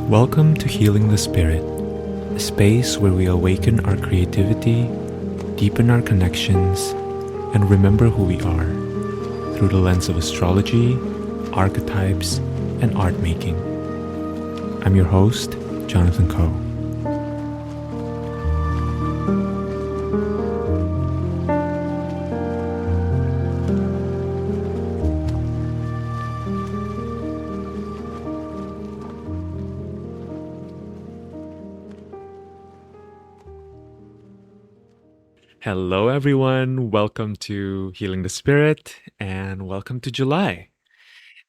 Welcome to Healing the Spirit, a space where we awaken our creativity, deepen our connections, and remember who we are through the lens of astrology, archetypes, and art making. I'm your host, Jonathan Coe. Hello, everyone. Welcome to Healing the Spirit, and welcome to July.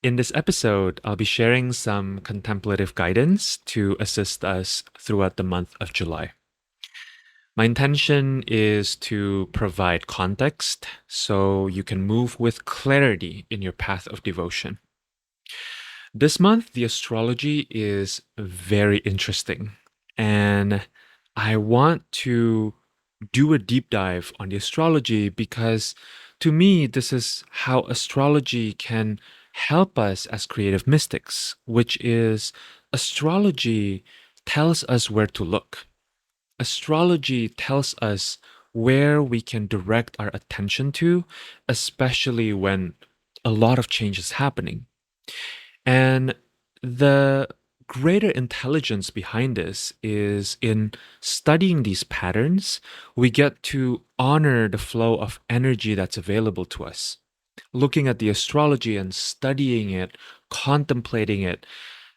In this episode, I'll be sharing some contemplative guidance to assist us throughout the month of July. My intention is to provide context so you can move with clarity in your path of devotion. This month, the astrology is very interesting, and I want to do a deep dive on the astrology because to me, this is how astrology can help us as creative mystics, which is astrology tells us where to look. Astrology tells us where we can direct our attention to, especially when a lot of change is happening. And the greater intelligence behind this is in studying these patterns, we get to honor the flow of energy that's available to us. Looking at the astrology and studying it, contemplating it,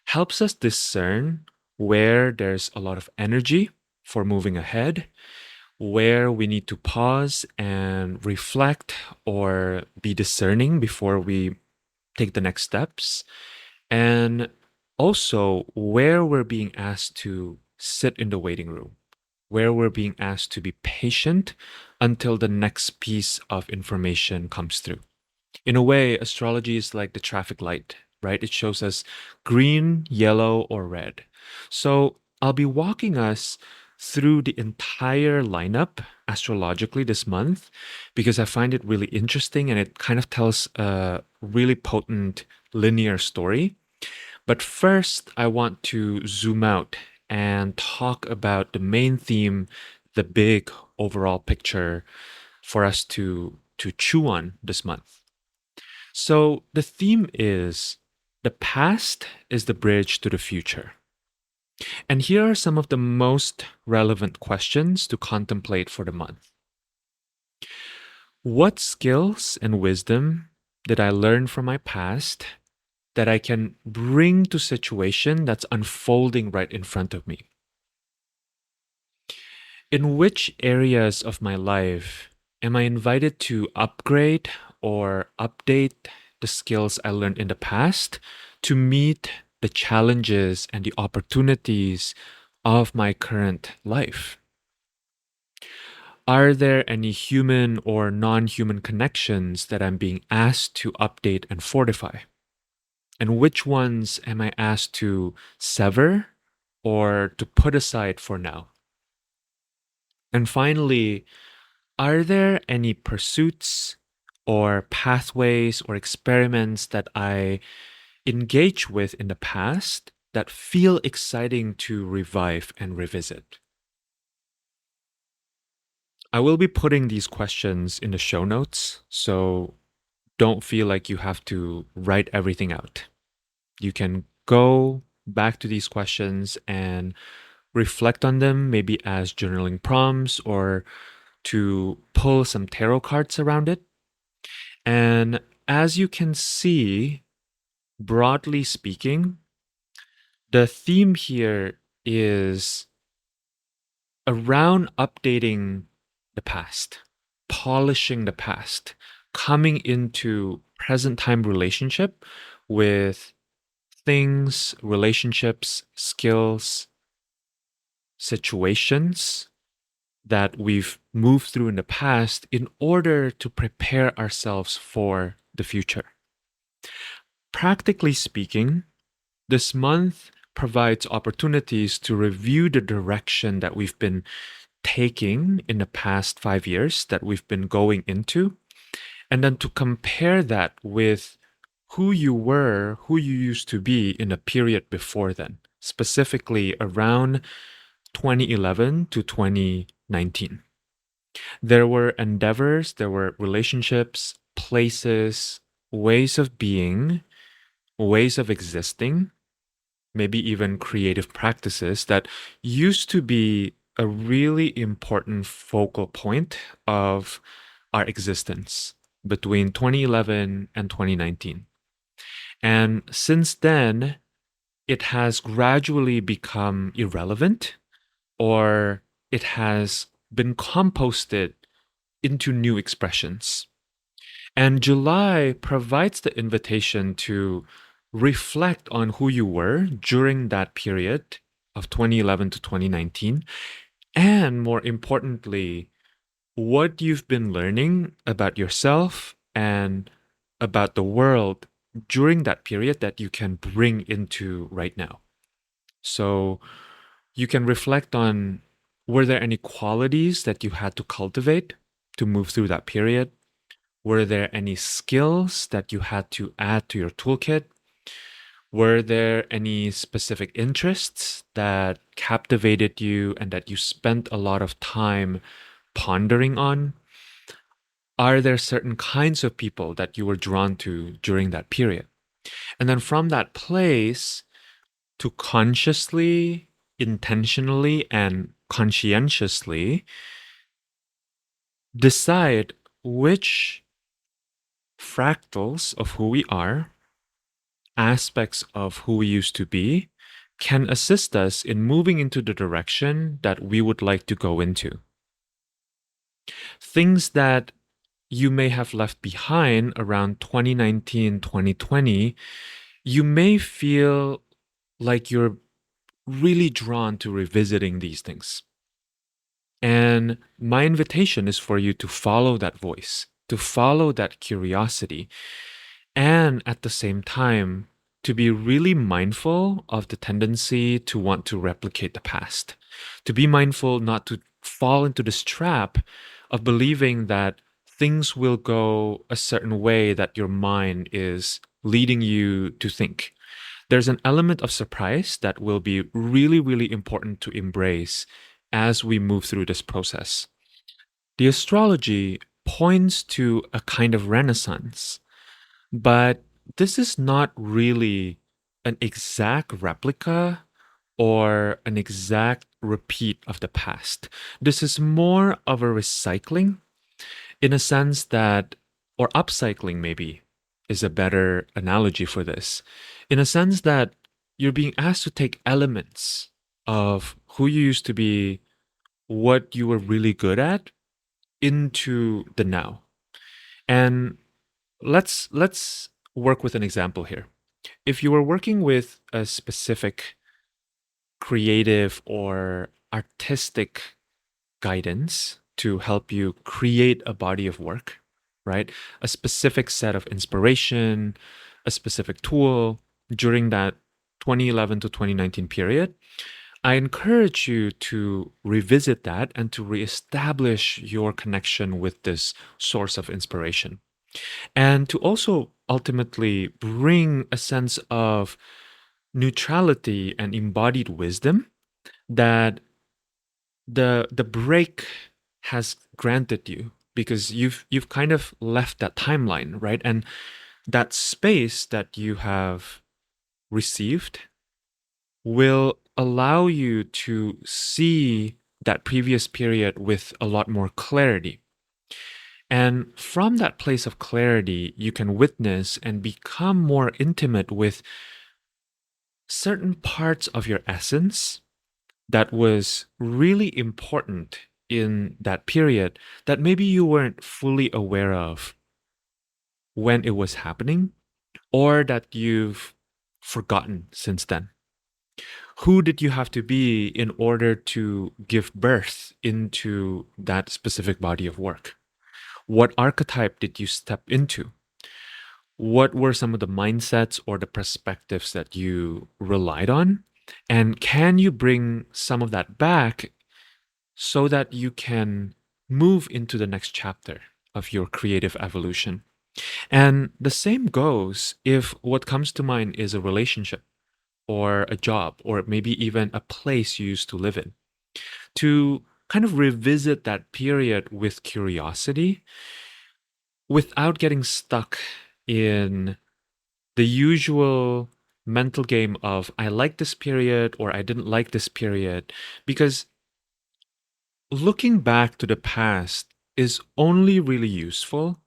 helps us discern where there's a lot of energy for moving ahead, where we need to pause and reflect or be discerning before we take the next steps, and also where we're being asked to sit in the waiting room, where we're being asked to be patient until the next piece of information comes through. In a way, astrology is like the traffic light, right? It shows us green, yellow, or red. So I'll be walking us through the entire lineup astrologically this month because I find it really interesting and it kind of tells a really potent linear story. But first, I want to zoom out and talk about the main theme, the big overall picture for us to chew on this month. So the theme is the past is the bridge to the future. And here are some of the most relevant questions to contemplate for the month. What skills and wisdom did I learn from my past that I can bring to situation that's unfolding right in front of me? In which areas of my life am I invited to upgrade or update the skills I learned in the past to meet the challenges and the opportunities of my current life? Are there any human or non-human connections that I'm being asked to update and fortify? And which ones am I asked to sever or to put aside for now? And finally, are there any pursuits or pathways or experiments that I engage with in the past that feel exciting to revive and revisit? I will be putting these questions in the show notes, so don't feel like you have to write everything out. You can go back to these questions and reflect on them, maybe as journaling prompts or to pull some tarot cards around it. And as you can see, broadly speaking, the theme here is around updating the past, polishing the past, coming into present time relationship with things, relationships, skills, situations that we've moved through in the past in order to prepare ourselves for the future. Practically speaking, this month provides opportunities to review the direction that we've been taking in the past 5 years that we've been going into, and then to compare that with who you were, who you used to be in a period before then. specifically around 2011 to 2019. There were endeavors, there were relationships, places, ways of being, ways of existing, maybe even creative practices that used to be a really important focal point of our existence between 2011 and 2019. And since then, it has gradually become irrelevant, or it has been composted into new expressions. And July provides the invitation to reflect on who you were during that period of 2011 to 2019, and more importantly, what you've been learning about yourself and about the world during that period that you can bring into right now. So you can reflect on, were there any qualities that you had to cultivate to move through that period? Were there any skills that you had to add to your toolkit? Were there any specific interests that captivated you and that you spent a lot of time pondering on? Are there certain kinds of people that you were drawn to during that period? And then from that place, to consciously, intentionally, and conscientiously decide which fractals of who we are, aspects of who we used to be, can assist us in moving into the direction that we would like to go into. Things that you may have left behind around 2019, 2020, you may feel like you're really drawn to revisiting these things. And my invitation is for you to follow that voice, to follow that curiosity, and at the same time, to be really mindful of the tendency to want to replicate the past, to be mindful not to fall into this trap of believing that things will go a certain way that your mind is leading you to think. There's an element of surprise that will be really, really important to embrace as we move through this process. The astrology points to a kind of renaissance, but this is not really an exact replica or an exact repeat of the past. This is more of a recycling, in a sense that, or upcycling maybe is a better analogy for this, in a sense that you're being asked to take elements of who you used to be, what you were really good at, into the now. And let's work with an example here. If you were working with a specific creative or artistic guidance to help you create a body of work, right? A specific set of inspiration, a specific tool during that 2011 to 2019 period, I encourage you to revisit that and to reestablish your connection with this source of inspiration. And to also ultimately bring a sense of neutrality and embodied wisdom that the break has granted you, because you've kind of left that timeline, right? And that space that you have received will allow you to see that previous period with a lot more clarity. And from that place of clarity, you can witness and become more intimate with certain parts of your essence that was really important in that period that maybe you weren't fully aware of when it was happening, or that you've forgotten since then. Who did you have to be in order to give birth into that specific body of work? What archetype did you step into? What were some of the mindsets or the perspectives that you relied on? And can you bring some of that back so that you can move into the next chapter of your creative evolution? And the same goes if what comes to mind is a relationship. or a job or maybe even a place you used to live in, to kind of revisit that period with curiosity without getting stuck in the usual mental game of I like this period or I didn't like this period. Because looking back to the past is only really useful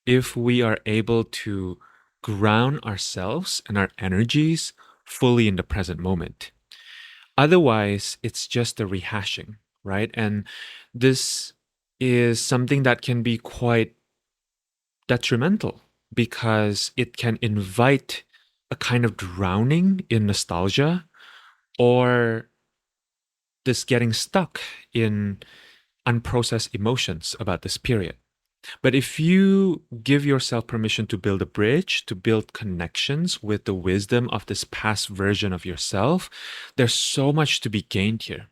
if we are able to ground ourselves and our energies fully in the present moment. Otherwise, it's just a rehashing, right? And this is something that can be quite detrimental because it can invite a kind of drowning in nostalgia or this getting stuck in unprocessed emotions about this period. But if you give yourself permission to build a bridge, to build connections with the wisdom of this past version of yourself, there's so much to be gained here.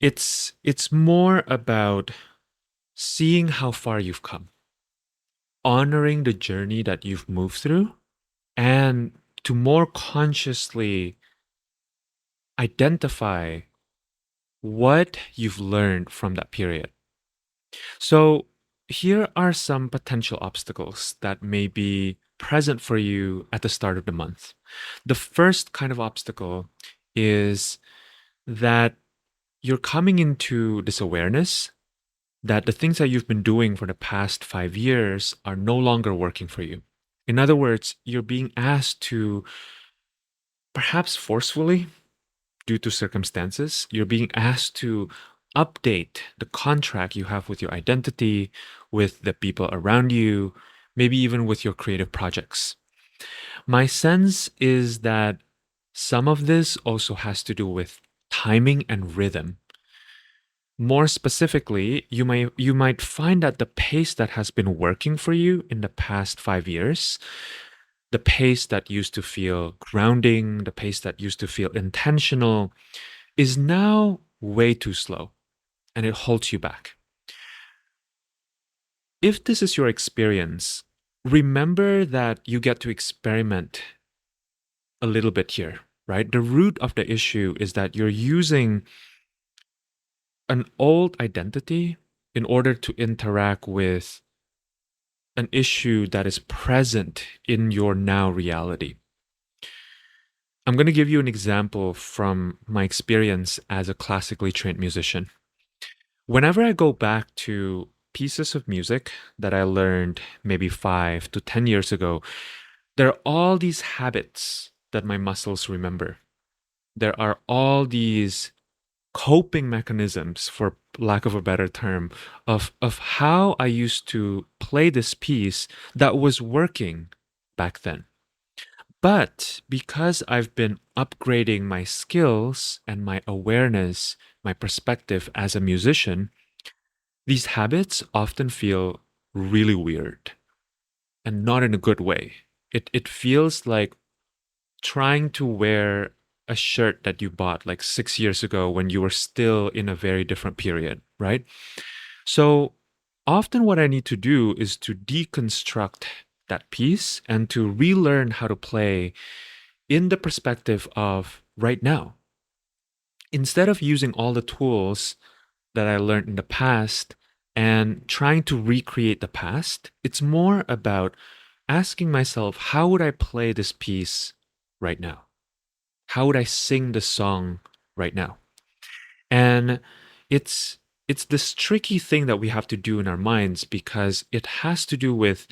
It's more about seeing how far you've come, honoring the journey that you've moved through, and to more consciously identify what you've learned from that period. So, here are some potential obstacles that may be present for you at the start of the month. The first kind of obstacle is that you're coming into this awareness that the things that you've been doing for the past 5 years are no longer working for you. In other words, you're being asked to, perhaps forcefully, due to circumstances, you're being asked to update the contract you have with your identity, with the people around you, maybe even with your creative projects. My sense is that some of this also has to do with timing and rhythm. More specifically, you might find that the pace that has been working for you in the past 5 years, the pace that used to feel grounding, the pace that used to feel intentional, is now way too slow and it holds you back. If this is your experience, remember that you get to experiment a little bit here, right? The root of the issue is that you're using an old identity in order to interact with an issue that is present in your now reality. I'm going to give you an example from my experience as a classically trained musician. Whenever I go back to pieces of music that I learned maybe 5 to 10 years ago, there are all these habits that my muscles remember. There are all these coping mechanisms, for lack of a better term, of how I used to play this piece that was working back then. But because I've been upgrading my skills and my awareness, my perspective as a musician, these habits often feel really weird and not in a good way. It feels like trying to wear a shirt that you bought like 6 years ago when you were still in a very different period, right? So often what I need to do is to deconstruct that piece and to relearn how to play in the perspective of right now. Instead of using all the tools that I learned in the past and trying to recreate the past, it's more about asking myself, how would I play this piece right now? How would I sing the song right now? And it's it's this tricky thing that we have to do in our minds because it has to do with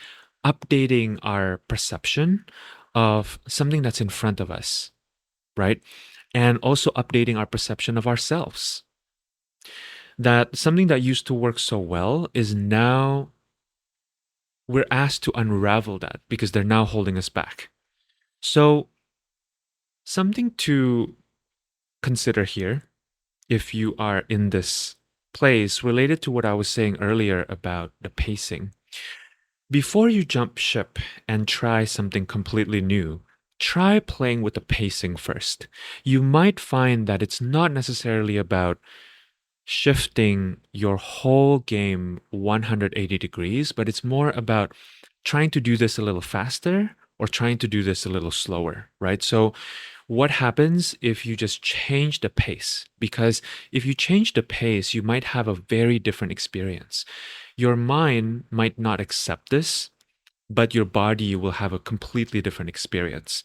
updating our perception of something that's in front of us, right? And also updating our perception of ourselves. That something that used to work so well is now we're asked to unravel that because they're now holding us back. So, something to consider here if you are in this place related to what I was saying earlier about the pacing. Before you jump ship and try something completely new, try playing with the pacing first. You might find that it's not necessarily about shifting your whole game 180 degrees, but it's more about trying to do this a little faster or trying to do this a little slower, right? So, what happens if you just change the pace? Because if you change the pace, you might have a very different experience. Your mind might not accept this, but your body will have a completely different experience.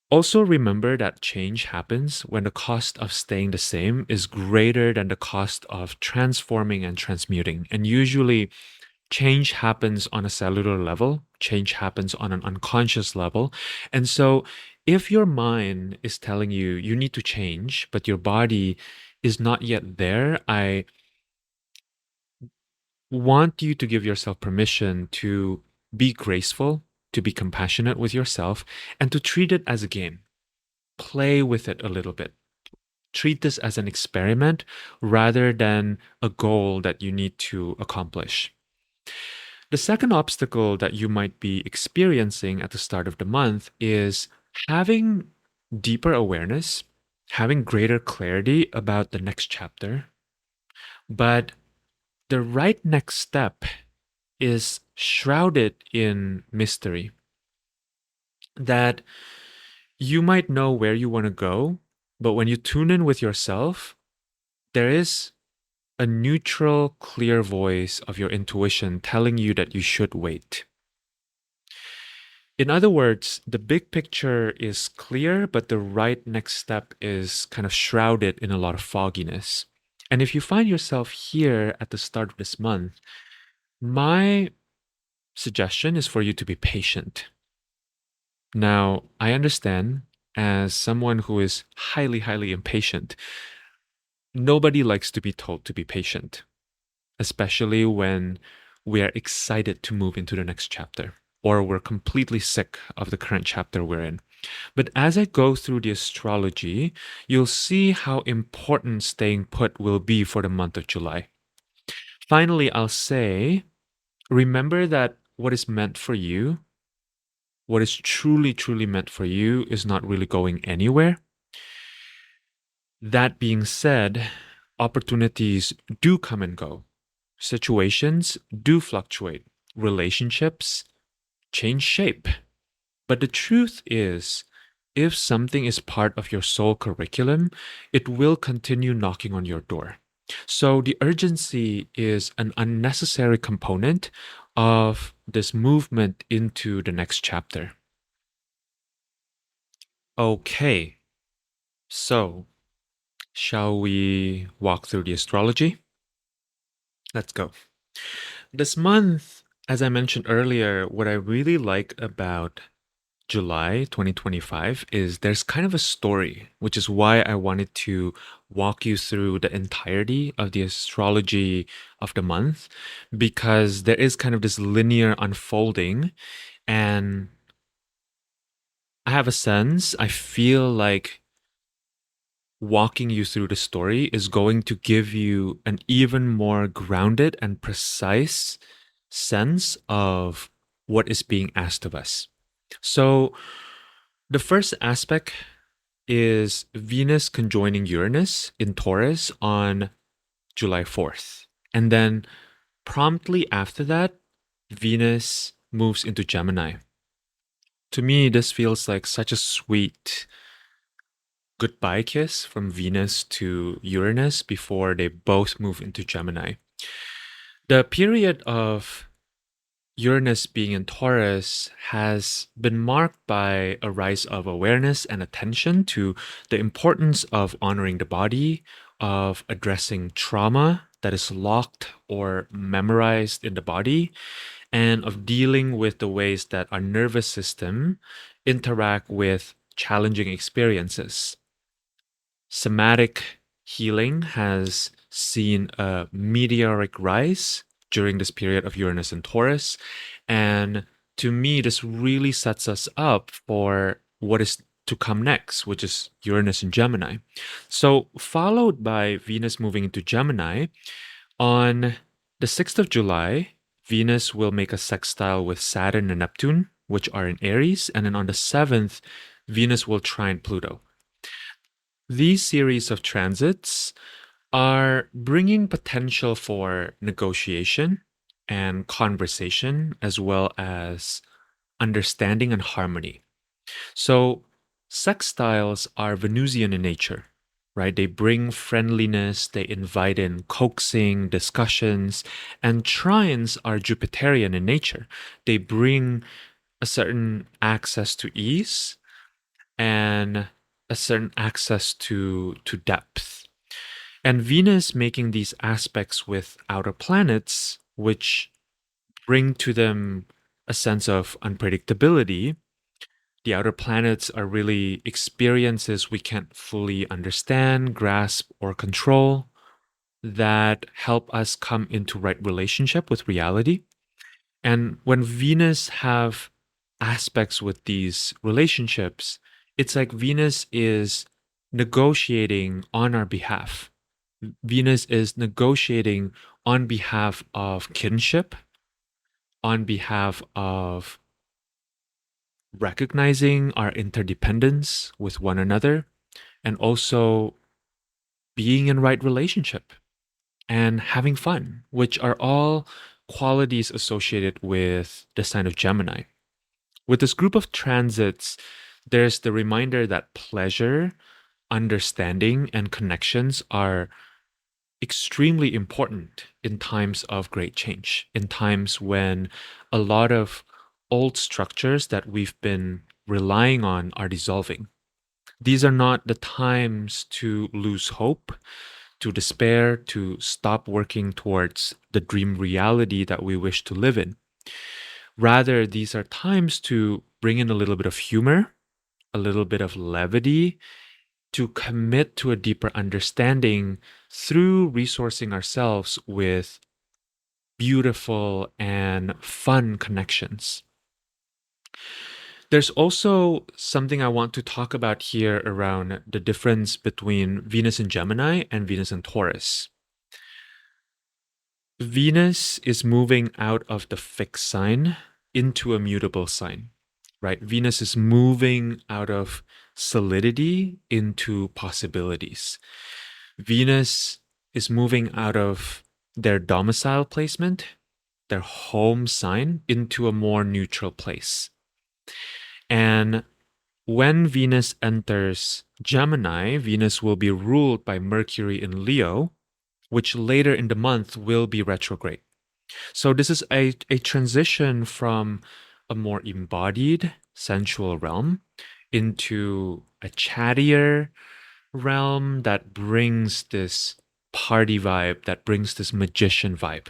Also, remember that change happens when the cost of staying the same is greater than the cost of transforming and transmuting. And usually, change happens on a cellular level, change happens on an unconscious level. And so, if your mind is telling you you need to change, but your body is not yet there, I want you to give yourself permission to be graceful, to be compassionate with yourself, and to treat it as a game. Play with it a little bit. Treat this as an experiment rather than a goal that you need to accomplish. The second obstacle that you might be experiencing at the start of the month is having deeper awareness, having greater clarity about the next chapter. But the right next step is shrouded in mystery. That you might know where you want to go, but when you tune in with yourself, there is a neutral, clear voice of your intuition telling you that you should wait. In other words, the big picture is clear, but the right next step is kind of shrouded in a lot of fogginess. And if you find yourself here at the start of this month, my suggestion is for you to be patient. Now, I understand as someone who is highly, highly impatient, nobody likes to be told to be patient, especially when we are excited to move into the next chapter or we're completely sick of the current chapter we're in. But as I go through the astrology, you'll see how important staying put will be for the month of July. Finally, I'll say, remember that what is meant for you, what is truly, truly meant for you, is not really going anywhere. That being said, opportunities do come and go. Situations do fluctuate. Relationships change shape. But the truth is, if something is part of your soul curriculum, it will continue knocking on your door. So the urgency is an unnecessary component of this movement into the next chapter. Okay, so shall we walk through the astrology? Let's go. This month, as I mentioned earlier, what I really like about July 2025 is there's kind of a story, which is why I wanted to walk you through the entirety of the astrology of the month, because there is kind of this linear unfolding. And I have a sense, I feel like walking you through the story is going to give you an even more grounded and precise sense of what is being asked of us. So, the first aspect is Venus conjoining Uranus in Taurus on July 4th. And then promptly after that, Venus moves into Gemini. To me, this feels like such a sweet goodbye kiss from Venus to Uranus before they both move into Gemini. The period of Uranus being in Taurus has been marked by a rise of awareness and attention to the importance of honoring the body, of addressing trauma that is locked or memorized in the body, and of dealing with the ways that our nervous system interact with challenging experiences. Somatic healing has seen a meteoric rise during this period of Uranus and Taurus. And to me, this really sets us up for what is to come next, which is Uranus and Gemini. So, followed by Venus moving into Gemini, on the 6th of July, Venus will make a sextile with Saturn and Neptune, which are in Aries. And then on the 7th, Venus will trine Pluto. These series of transits are bringing potential for negotiation and conversation, as well as understanding and harmony. So, sextiles are Venusian in nature, right? They bring friendliness, they invite in coaxing, discussions, and trines are Jupiterian in nature. They bring a certain access to ease and a certain access to depth. And Venus making these aspects with outer planets, which bring to them a sense of unpredictability. The outer planets are really experiences we can't fully understand, grasp, or control that help us come into right relationship with reality. And when Venus have aspects with these relationships, it's like Venus is negotiating on our behalf. Venus is negotiating on behalf of kinship, on behalf of recognizing our interdependence with one another, and also being in right relationship and having fun, which are all qualities associated with the sign of Gemini. With this group of transits, there's the reminder that pleasure, understanding, and connections are extremely important in times of great change, in times when a lot of old structures that we've been relying on are dissolving. These are not the times to lose hope, to despair, to stop working towards the dream reality that we wish to live in. Rather, these are times to bring in a little bit of humor, a little bit of levity, to commit to a deeper understanding through resourcing ourselves with beautiful and fun connections. There's also something I want to talk about here around the difference between Venus in Gemini and Venus in Taurus. Venus is moving out of the fixed sign into a mutable sign, right? Venus is moving out of solidity into possibilities. Venus is moving out of their domicile placement, their home sign, into a more neutral place. And when Venus enters Gemini, Venus will be ruled by Mercury in Leo, which later in the month will be retrograde. So this is a transition from a more embodied sensual realm into a chattier realm that brings this party vibe, that brings this magician vibe.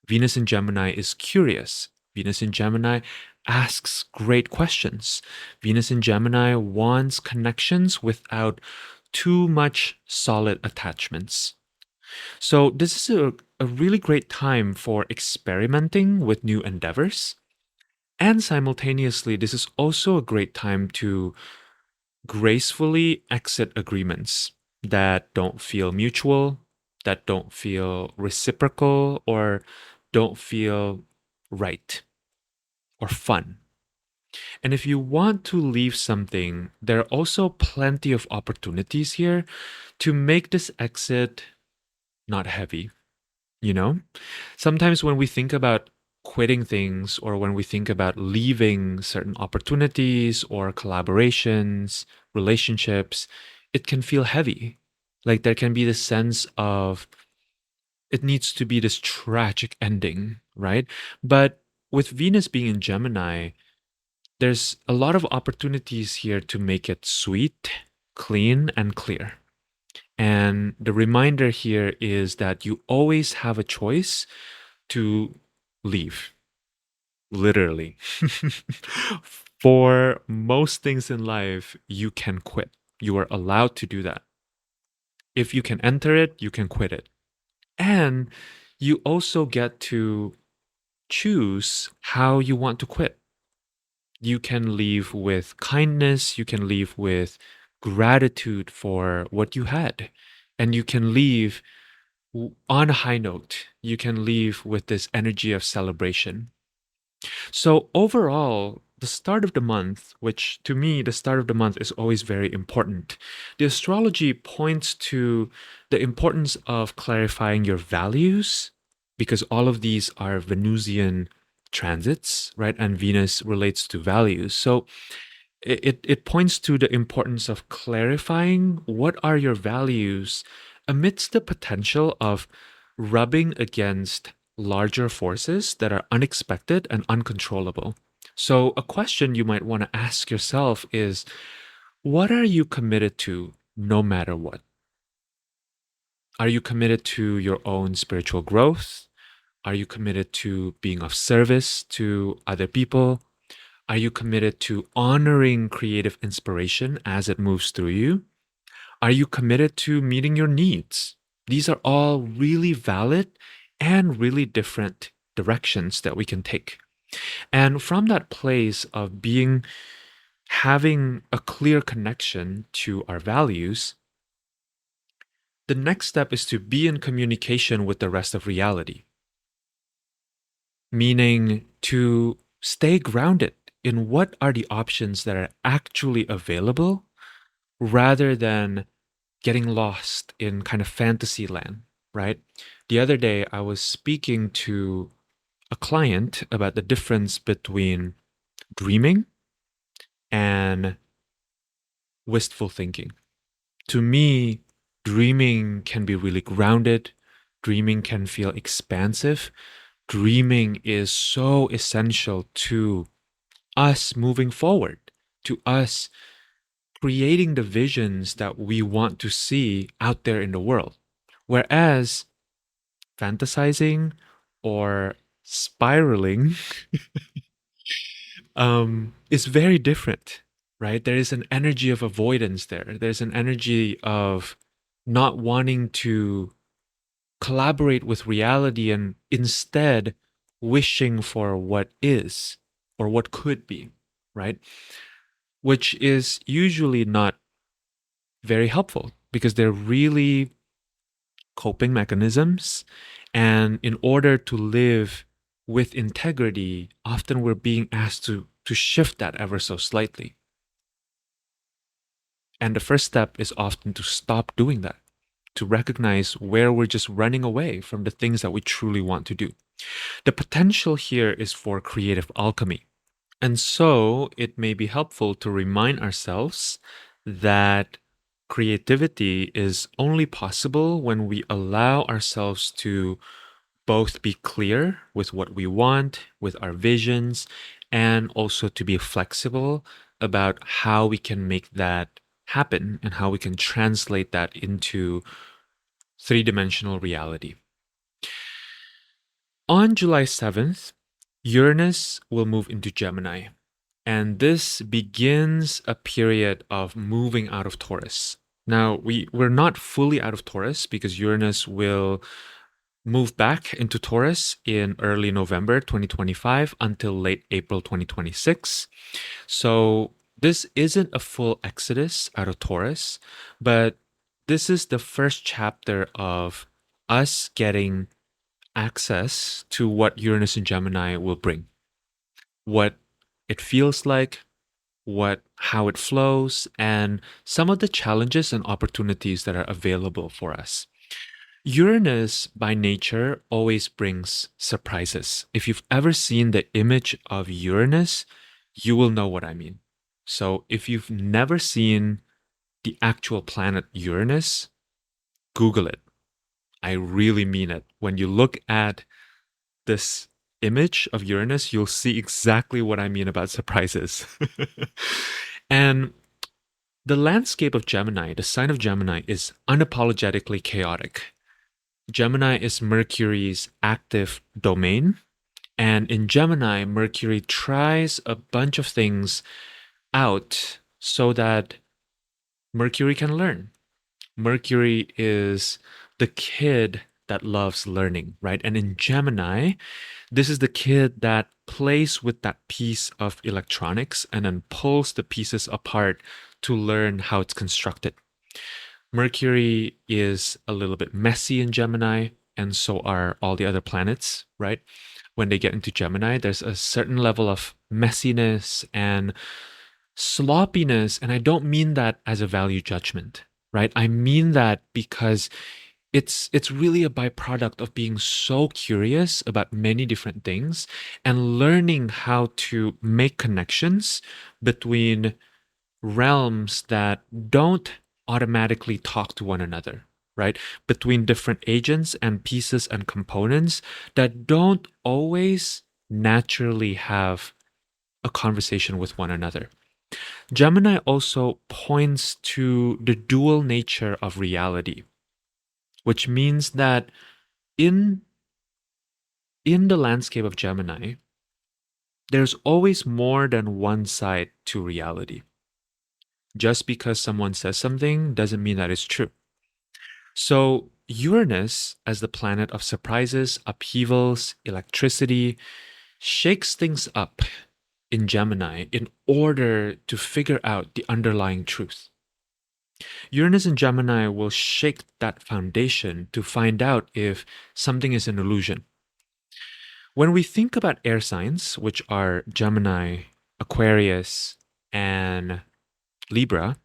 Venus in Gemini is curious. Venus in Gemini asks great questions. Venus in Gemini wants connections without too much solid attachments. So, this is a really great time for experimenting with new endeavors. And simultaneously, this is also a great time to gracefully exit agreements that don't feel mutual, that don't feel reciprocal, or don't feel right or fun. And if you want to leave something, there are also plenty of opportunities here to make this exit not heavy. You know, sometimes when we think about quitting things or when we think about leaving certain opportunities or collaborations, relationships, it can feel heavy. Like there can be this sense of it needs to be this tragic ending, right? But with Venus being in Gemini, there's a lot of opportunities here to make it sweet, clean, and clear. And the reminder here is that you always have a choice to leave, literally. For most things in life, you can quit. You are allowed to do that. If you can enter it, you can quit it. And you also get to choose how you want to quit. You can leave with kindness, you can leave with gratitude for what you had, and you can leave on a high note. You can leave with this energy of celebration. So, overall, the start of the month, which to me, the start of the month is always very important, the astrology points to the importance of clarifying your values because all of these are Venusian transits, right? And Venus relates to values. So it points to the importance of clarifying what are your values amidst the potential of rubbing against larger forces that are unexpected and uncontrollable. So, a question you might want to ask yourself is, what are you committed to no matter what? Are you committed to your own spiritual growth? Are you committed to being of service to other people? Are you committed to honoring creative inspiration as it moves through you? Are you committed to meeting your needs? These are all really valid and really different directions that we can take. And from that place of having a clear connection to our values, the next step is to be in communication with the rest of reality, meaning to stay grounded in what are the options that are actually available rather than getting lost in kind of fantasy land, right? The other day, I was speaking to a client about the difference between dreaming and wistful thinking. To me, dreaming can be really grounded, dreaming can feel expansive. Dreaming is so essential to us moving forward, to us creating the visions that we want to see out there in the world. Whereas fantasizing or spiraling is very different, right? There is an energy of avoidance there. There's an energy of not wanting to collaborate with reality and instead wishing for what is or what could be, right? Which is usually not very helpful because they're really coping mechanisms. And in order to live with integrity, often we're being asked to shift that ever so slightly. And the first step is often to stop doing that, to recognize where we're just running away from the things that we truly want to do. The potential here is for creative alchemy. And so it may be helpful to remind ourselves that creativity is only possible when we allow ourselves to both be clear with what we want, with our visions, and also to be flexible about how we can make that happen and how we can translate that into three-dimensional reality. On July 7th, Uranus will move into Gemini, and this begins a period of moving out of Taurus. Now, we're not fully out of Taurus because Uranus will move back into Taurus in early November 2025 until late April 2026. So this isn't a full exodus out of Taurus, but this is the first chapter of us getting access to what Uranus and Gemini will bring, what it feels like, how it flows, and some of the challenges and opportunities that are available for us. Uranus, by nature, always brings surprises. If you've ever seen the image of Uranus, you will know what I mean. So, if you've never seen the actual planet Uranus, Google it. I really mean it. When you look at this image of Uranus, you'll see exactly what I mean about surprises. And the landscape of Gemini, the sign of Gemini, is unapologetically chaotic. Gemini is Mercury's active domain. And in Gemini, Mercury tries a bunch of things out so that Mercury can learn. Mercury is the kid that loves learning, right? And in Gemini, this is the kid that plays with that piece of electronics and then pulls the pieces apart to learn how it's constructed. Mercury is a little bit messy in Gemini, and so are all the other planets, right? When they get into Gemini, there's a certain level of messiness and sloppiness. And I don't mean that as a value judgment, right? I mean that because It's really a byproduct of being so curious about many different things and learning how to make connections between realms that don't automatically talk to one another, right? Between different agents and pieces and components that don't always naturally have a conversation with one another. Gemini also points to the dual nature of reality, which means that in in the landscape of Gemini, there's always more than one side to reality. Just because someone says something doesn't mean that it's true. So, Uranus, as the planet of surprises, upheavals, electricity, shakes things up in Gemini in order to figure out the underlying truth. Uranus in Gemini will shake that foundation to find out if something is an illusion. When we think about air signs, which are Gemini, Aquarius, and Libra,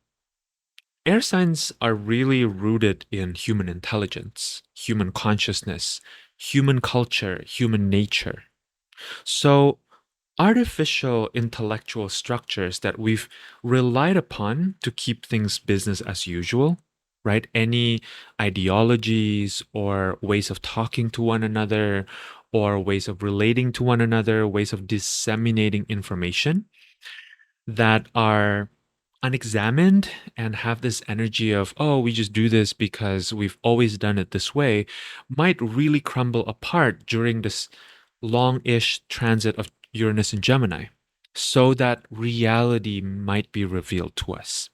air signs are really rooted in human intelligence, human consciousness, human culture, human nature. So, artificial intellectual structures that we've relied upon to keep things business as usual, right? Any ideologies or ways of talking to one another or ways of relating to one another, ways of disseminating information that are unexamined and have this energy of, oh, we just do this because we've always done it this way, might really crumble apart during this long ish transit of Uranus and Gemini, so that reality might be revealed to us.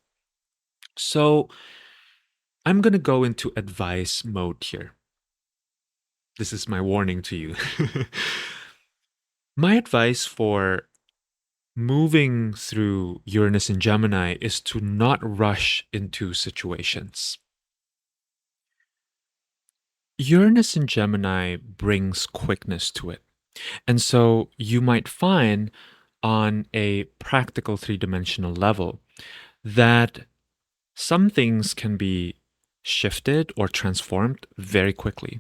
So I'm going to go into advice mode here. This is my warning to you. My advice for moving through Uranus and Gemini is to not rush into situations. Uranus and Gemini brings quickness to it. And so you might find on a practical three-dimensional level that some things can be shifted or transformed very quickly.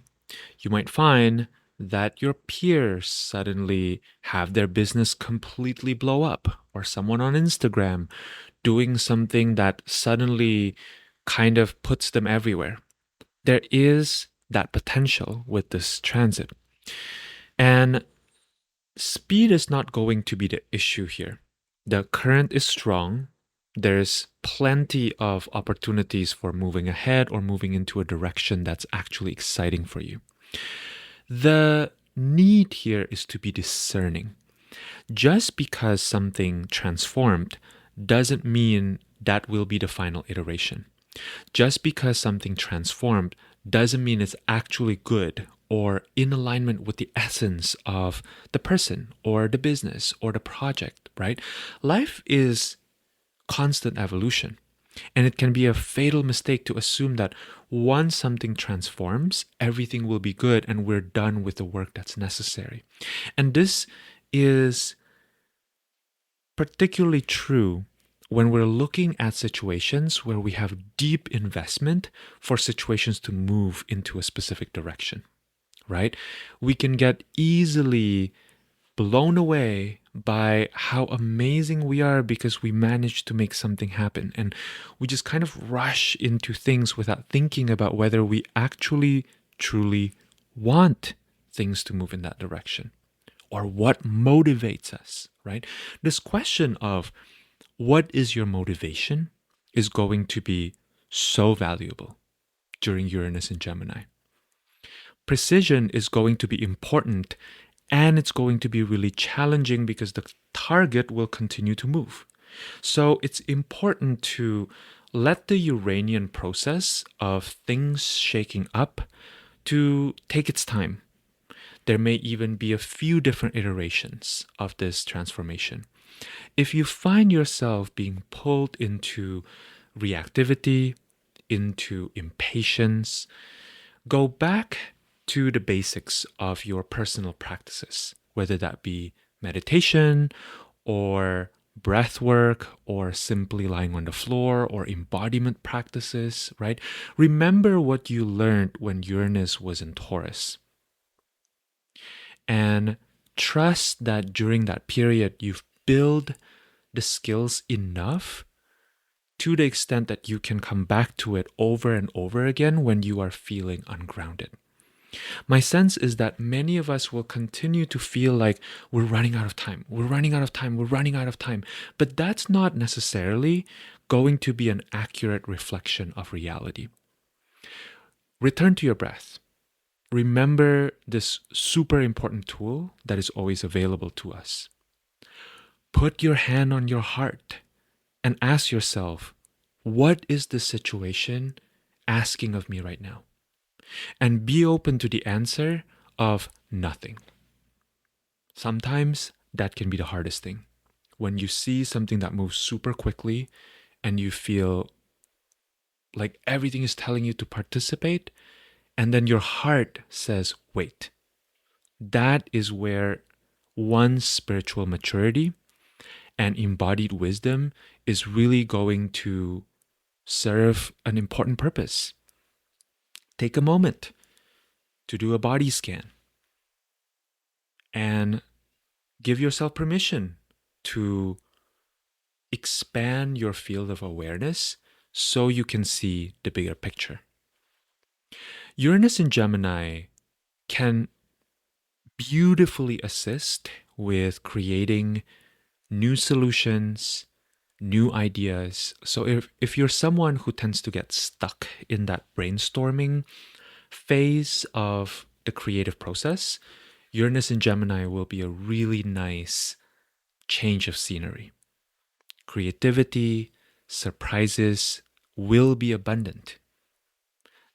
You might find that your peers suddenly have their business completely blow up, or someone on Instagram doing something that suddenly kind of puts them everywhere. There is that potential with this transit. And speed is not going to be the issue here. The current is strong. There's plenty of opportunities for moving ahead or moving into a direction that's actually exciting for you. The need here is to be discerning. Just because something transformed doesn't mean that will be the final iteration. Just because something transformed doesn't mean it's actually good or in alignment with the essence of the person or the business or the project, right? Life is constant evolution. And it can be a fatal mistake to assume that once something transforms, everything will be good and we're done with the work that's necessary. And this is particularly true when we're looking at situations where we have deep investment for situations to move into a specific direction, right? We can get easily blown away by how amazing we are because we managed to make something happen. And we just kind of rush into things without thinking about whether we actually truly want things to move in that direction or what motivates us, right? This question of what is your motivation is going to be so valuable during Uranus and Gemini. Precision is going to be important and it's going to be really challenging because the target will continue to move. So it's important to let the Uranian process of things shaking up to take its time. There may even be a few different iterations of this transformation. If you find yourself being pulled into reactivity, into impatience, go back to the basics of your personal practices, whether that be meditation or breath work or simply lying on the floor or embodiment practices, right? Remember what you learned when Uranus was in Taurus and trust that during that period you've built the skills enough to the extent that you can come back to it over and over again when you are feeling ungrounded. My sense is that many of us will continue to feel like we're running out of time, we're running out of time, we're running out of time. But that's not necessarily going to be an accurate reflection of reality. Return to your breath. Remember this super important tool that is always available to us. Put your hand on your heart and ask yourself, what is the situation asking of me right now? And be open to the answer of nothing. Sometimes that can be the hardest thing. When you see something that moves super quickly and you feel like everything is telling you to participate, and then your heart says, wait. That is where one's spiritual maturity and embodied wisdom is really going to serve an important purpose. Take a moment to do a body scan and give yourself permission to expand your field of awareness so you can see the bigger picture. Uranus in Gemini can beautifully assist with creating new solutions, new ideas. So if you're someone who tends to get stuck in that brainstorming phase of the creative process, Uranus in Gemini will be a really nice change of scenery. Creativity, surprises will be abundant.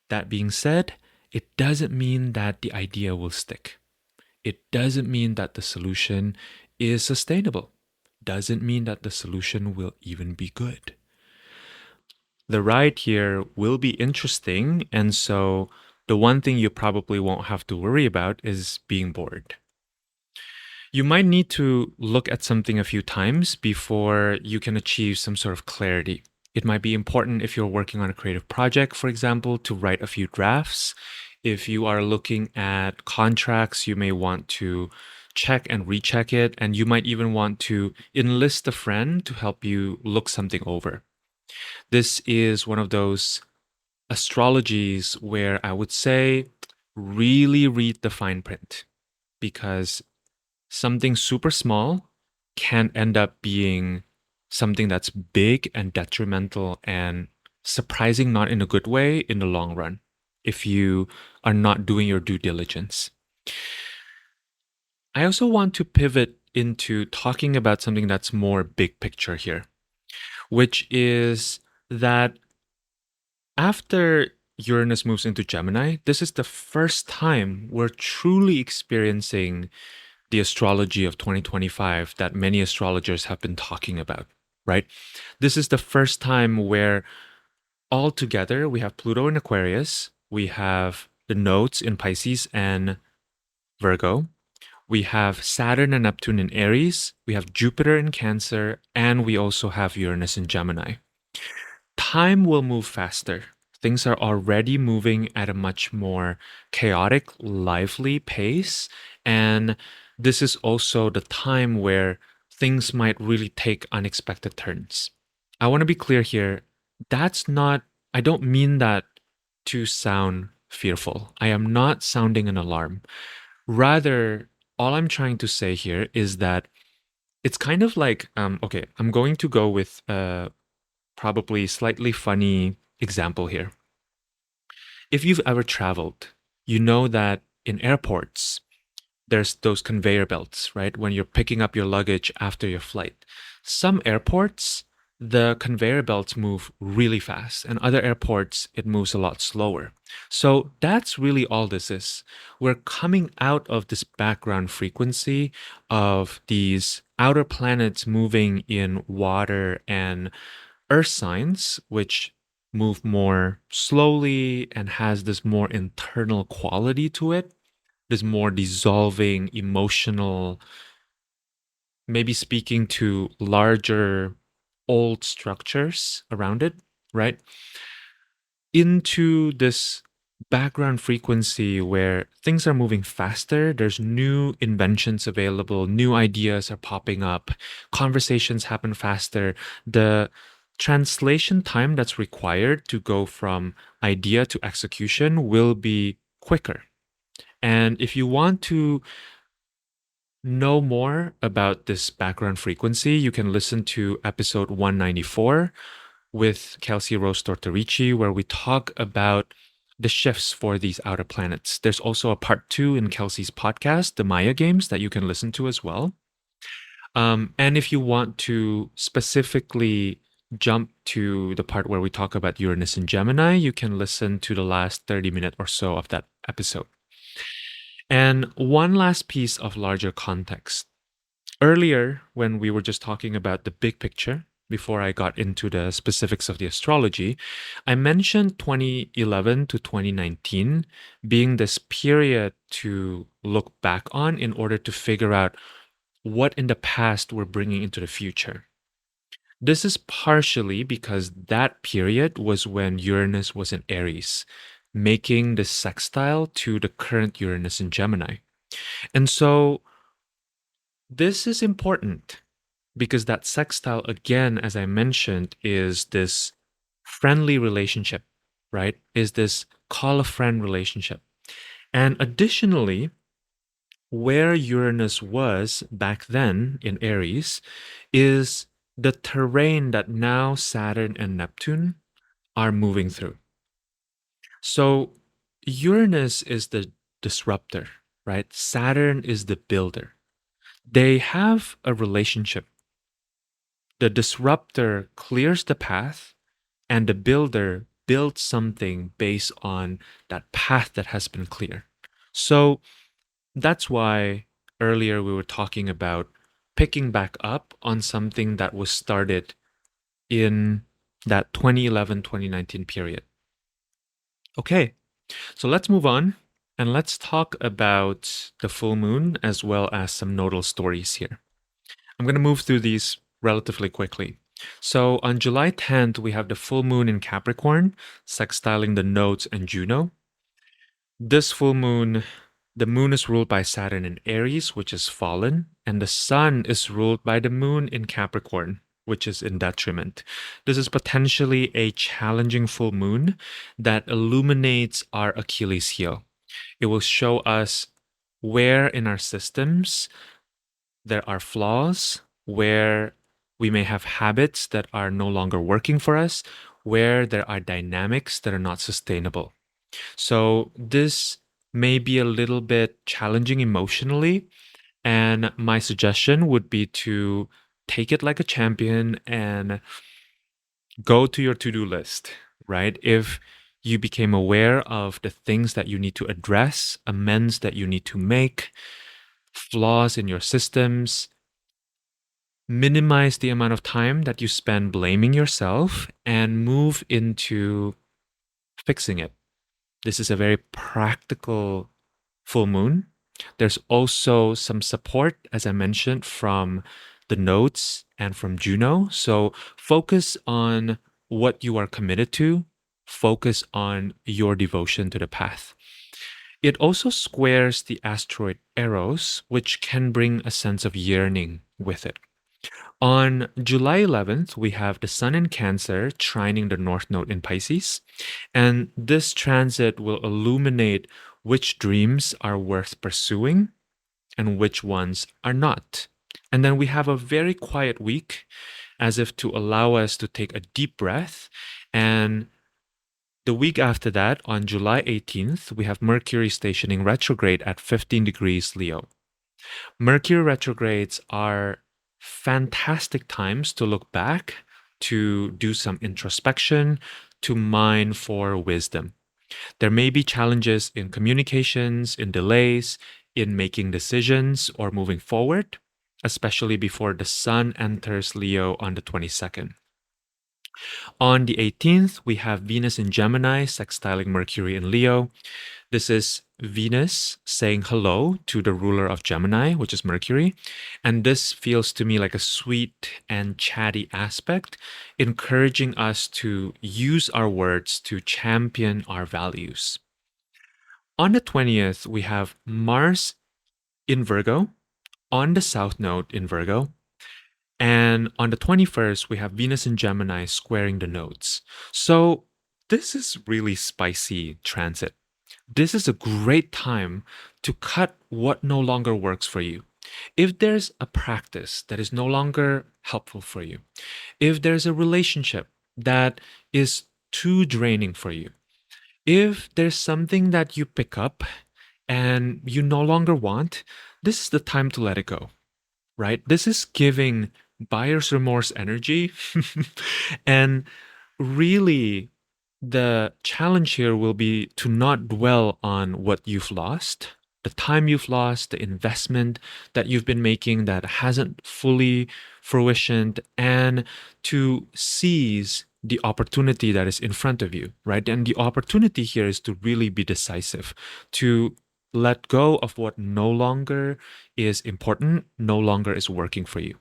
That being said, it doesn't mean that the idea will stick. It doesn't mean that the solution is sustainable. Doesn't mean that the solution will even be good. The ride here will be interesting, and so the one thing you probably won't have to worry about is being bored. You might need to look at something a few times before you can achieve some sort of clarity. It might be important if you're working on a creative project, for example, to write a few drafts. If you are looking at contracts, you may want to check and recheck it, and you might even want to enlist a friend to help you look something over. This is one of those astrologies where I would say really read the fine print because something super small can end up being something that's big and detrimental and surprising, not in a good way, in the long run, if you are not doing your due diligence. I also want to pivot into talking about something that's more big picture here, which is that after Uranus moves into Gemini, this is the first time we're truly experiencing the astrology of 2025 that many astrologers have been talking about, right? This is the first time where all together we have Pluto in Aquarius, we have the nodes in Pisces and Virgo, we have Saturn and Neptune in Aries, we have Jupiter in Cancer, and we also have Uranus in Gemini. Time will move faster. Things are already moving at a much more chaotic, lively pace. And this is also the time where things might really take unexpected turns. I want to be clear here. I don't mean that to sound fearful. I am not sounding an alarm. Rather, all I'm trying to say here is that it's kind of like, okay, I'm going to go with probably slightly funny example here. If you've ever traveled, you know that in airports, there's those conveyor belts, right? When you're picking up your luggage after your flight. Some airports, the conveyor belts move really fast, and other airports, it moves a lot slower. So that's really all this is. We're coming out of this background frequency of these outer planets moving in water and earth signs, which move more slowly and has this more internal quality to it, this more dissolving emotional maybe speaking to larger old structures around it, right? Into this background frequency where things are moving faster, there's new inventions available, new ideas are popping up, conversations happen faster. The translation time that's required to go from idea to execution will be quicker. And if you want to know more about this background frequency, you can listen to episode 194 with Kelsey Rose Tortorici, where we talk about the shifts for these outer planets. There's also a part 2 in Kelsey's podcast, The Maya Games, that you can listen to as well. And if you want to specifically jump to the part where we talk about Uranus and Gemini, you can listen to the last 30 minutes or so of that episode. And one last piece of larger context. Earlier, when we were just talking about the big picture, before I got into the specifics of the astrology, I mentioned 2011 to 2019 being this period to look back on in order to figure out what in the past we're bringing into the future. This is partially because that period was when Uranus was in Aries, making the sextile to the current Uranus in Gemini. And so this is important because that sextile, again, as I mentioned, is this friendly relationship, right? Is this call a friend relationship. And additionally, where Uranus was back then in Aries is the terrain that now Saturn and Neptune are moving through. So Uranus is the disruptor, right? Saturn is the builder. They have a relationship. The disruptor clears the path, and the builder builds something based on that path that has been cleared. So that's why earlier we were talking about picking back up on something that was started in that 2011-2019 period. Okay, so let's move on and let's talk about the full moon as well as some nodal stories here. I'm going to move through these relatively quickly. So on July 10th, we have the full moon in Capricorn, sextiling the nodes and Juno. This full moon, the moon is ruled by Saturn in Aries, which is fallen, and the sun is ruled by the moon in Capricorn, which is in detriment. This is potentially a challenging full moon that illuminates our Achilles heel. It will show us where in our systems there are flaws, where we may have habits that are no longer working for us, where there are dynamics that are not sustainable. So this may be a little bit challenging emotionally, and my suggestion would be to take it like a champion and go to your to-do list, right? If you became aware of the things that you need to address, amends that you need to make, flaws in your systems, minimize the amount of time that you spend blaming yourself and move into fixing it. This is a very practical full moon. There's also some support, as I mentioned, from the nodes and from Juno. So focus on what you are committed to, focus on your devotion to the path. It also squares the asteroid Eros, which can bring a sense of yearning with it. On July 11th, we have the Sun in Cancer trining the North Node in Pisces, and this transit will illuminate which dreams are worth pursuing and which ones are not. And then we have a very quiet week, as if to allow us to take a deep breath. And the week after that, on July 18th, we have Mercury stationing retrograde at 15 degrees Leo. Mercury retrogrades are fantastic times to look back, to do some introspection, to mine for wisdom. There may be challenges in communications, in delays, in making decisions or moving forward, especially before the Sun enters Leo on the 22nd. On the 18th, we have Venus in Gemini sextiling Mercury in Leo. This is Venus saying hello to the ruler of Gemini, which is Mercury. And this feels to me like a sweet and chatty aspect, encouraging us to use our words to champion our values. On the 20th, we have Mars in Virgo, on the South Node in Virgo. And on the 21st, we have Venus in Gemini squaring the nodes. So this is really spicy transit. This is a great time to cut what no longer works for you. If there's a practice that is no longer helpful for you, if there's a relationship that is too draining for you, if there's something that you pick up and you no longer want, this is the time to let it go, right? This is giving buyer's remorse energy. And really, the challenge here will be to not dwell on what you've lost, the time you've lost, the investment that you've been making that hasn't fully fruitioned, and to seize the opportunity that is in front of you, right? And the opportunity here is to really be decisive, to let go of what no longer is important, no longer is working for you.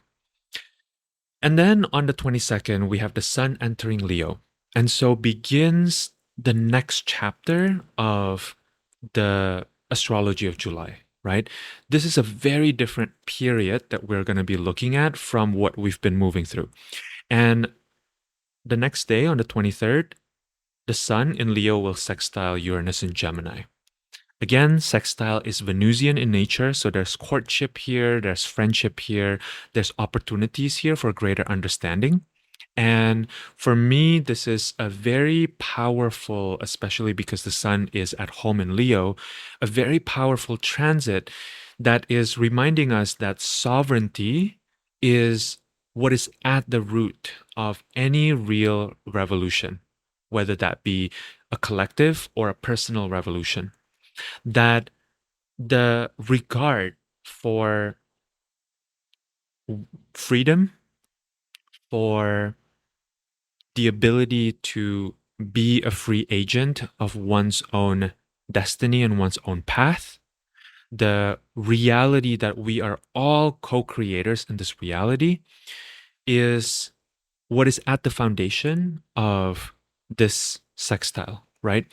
And then on the 22nd, we have the sun entering Leo. And so begins the next chapter of the astrology of July, right? This is a very different period that we're going to be looking at from what we've been moving through. And the next day, on the 23rd, the sun in Leo will sextile Uranus in Gemini. Again, sextile is Venusian in nature, so there's courtship here, there's friendship here, there's opportunities here for greater understanding. And for me, this is a very powerful, especially because the sun is at home in Leo, a very powerful transit that is reminding us that sovereignty is what is at the root of any real revolution, whether that be a collective or a personal revolution. That the regard for freedom, for the ability to be a free agent of one's own destiny and one's own path, the reality that we are all co creators in this reality is what is at the foundation of this sextile, right?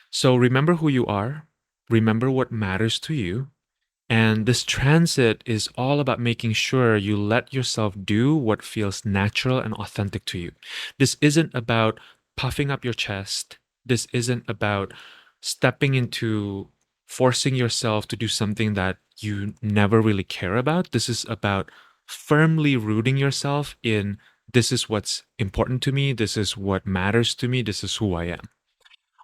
So remember who you are, remember what matters to you. And this transit is all about making sure you let yourself do what feels natural and authentic to you. This isn't about puffing up your chest. This isn't about stepping into forcing yourself to do something that you never really care about. This is about firmly rooting yourself in this is what's important to me. This is what matters to me. This is who I am.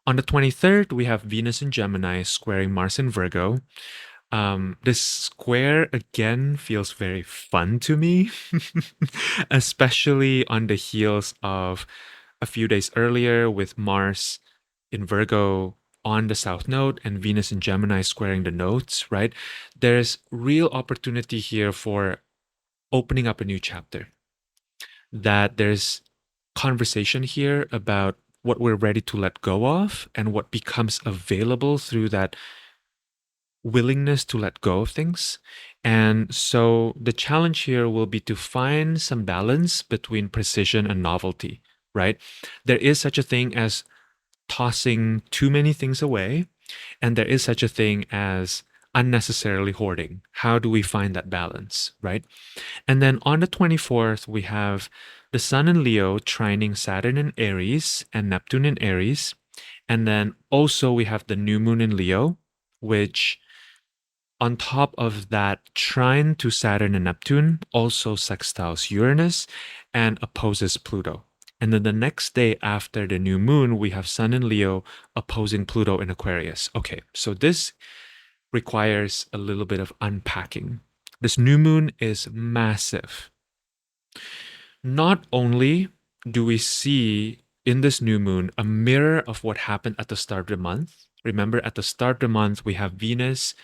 On the 23rd, we have Venus in Gemini squaring Mars in Virgo. This square again feels very fun to me, especially on the heels of a few days earlier with Mars in Virgo on the South Node and Venus in Gemini squaring the nodes, right? There's real opportunity here for opening up a new chapter. That there's conversation here about what we're ready to let go of and what becomes available through that willingness to let go of things. And so the challenge here will be to find some balance between precision and novelty, right? There is such a thing as tossing too many things away, and there is such a thing as unnecessarily hoarding. How do we find that balance, right? And then on the 24th, we have the Sun in Leo trining Saturn in Aries and Neptune in Aries. And then also we have the new moon in Leo, which on top of that trine to Saturn and Neptune also sextiles Uranus and opposes Pluto. And then the next day after the new moon, we have Sun in Leo opposing Pluto in Aquarius. Okay, so this requires a little bit of unpacking. This new moon is massive. Not only do we see in this new moon a mirror of what happened at the start of the month. Remember, at the start of the month, we have Venus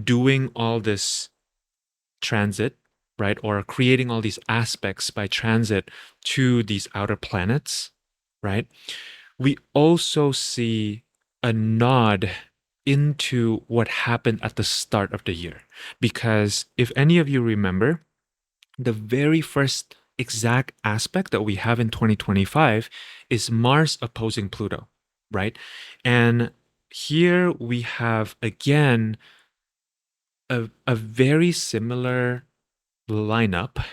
doing all this transit, right? Or creating all these aspects by transit to these outer planets, right? We also see a nod into what happened at the start of the year. Because if any of you remember, the very first exact aspect that we have in 2025 is Mars opposing Pluto, right? And here we have again a very similar lineup